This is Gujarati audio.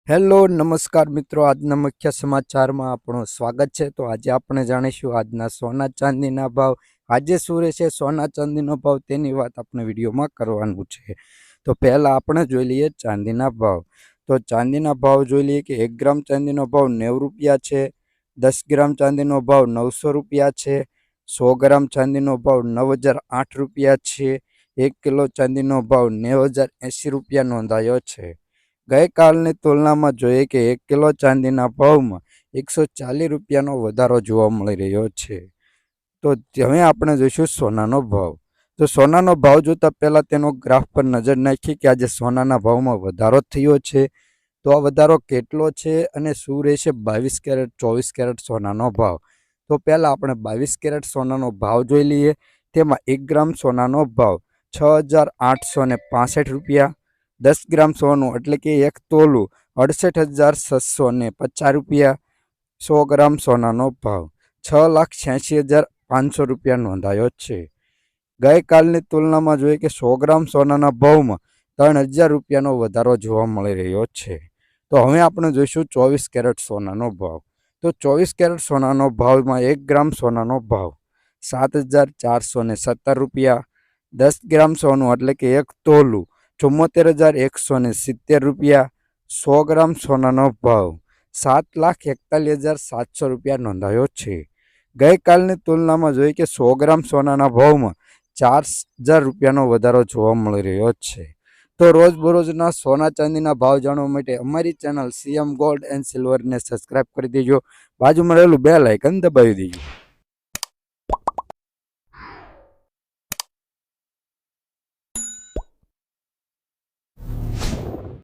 હેલો નમસ્કાર મિત્રો, આજના મુખ્ય સમાચારમાં આપણું સ્વાગત છે। તો આજે આપણે જાણીશું આજના સોના ચાંદીના ભાવ। આજે શું રહેશે સોના ચાંદીનો ભાવ તેની વાત આપણે વિડીયોમાં કરવાનું છે। તો પહેલાં આપણે જોઈ લઈએ ચાંદીના ભાવ। તો ચાંદીના ભાવ જોઈ લઈએ કે 1 ગ્રામ ચાંદીનો ભાવ 90 રૂપિયા છે। 10 ગ્રામ ચાંદીનો ભાવ 900 રૂપિયા છે। 100 ગ્રામ ચાંદીનો ભાવ 9008 રૂપિયા છે। 1 કિલો ચાંદીનો ભાવ 9080 રૂપિયા નોંધાયો છે। ગઈકાલની તુલનામાં જોઈએ કે 1 કિલો ચાંદીના ભાવમાં 140 રૂપિયાનો વધારો જોવા મળી રહ્યો છે। તો હવે આપણે જોઈશું સોનાનો ભાવ। તો સોનાનો ભાવ જોતાં પહેલાં તેનો ગ્રાફ પર નજર નાખીએ કે આજે સોનાના ભાવમાં વધારો થયો છે। તો આ વધારો કેટલો છે અને શું રહેશે 22 કેરેટ 24 કેરેટ સોનાનો ભાવ। તો પહેલાં આપણે 22 કેરેટ સોનાનો ભાવ જોઈ લઈએ। તેમાં 1 ગ્રામ સોનાનો ભાવ 6865 રૂપિયા। 10 ગ્રામ સોનું એટલે કે 1 તોલું 68,650 રૂપિયા। 100 ગ્રામ સોનાનો ભાવ 6,86,500 રૂપિયા નોંધાયો છે। ગઈકાલની તુલનામાં જોઈએ કે 100 ગ્રામ સોનાના ભાવમાં 3,000 રૂપિયાનો વધારો જોવા મળી રહ્યો છે। તો હવે આપણે જોઈશું 24 કેરેટ સોનાનો ભાવ। તો 24 કેરેટ સોનાનો ભાવમાં 1 ગ્રામ સોનાનો ભાવ 7,470 રૂપિયા। 10 ગ્રામ સોનું એટલે કે 1 તોલું 74,170 રૂપિયા। 100 ગ્રામ સોનાનો ભાવ 7,41,700 રૂપિયા નોંધાયો છે। ગઈકાલની તુલનામાં જોઈએ કે 100 ગ્રામ સોનાના ભાવમાં 4,000 રૂપિયાનો વધારો જોવા મળી રહ્યો છે। તો રોજબરોજના સોના ચાંદીના ભાવ જાણવા માટે અમારી ચેનલ સીએમ ગોલ્ડ એન્ડ સિલ્વરને સબસ્ક્રાઈબ કરી દેજો। બાજુમાં રહેલું બેલ આઇકન દબાવી દેજો।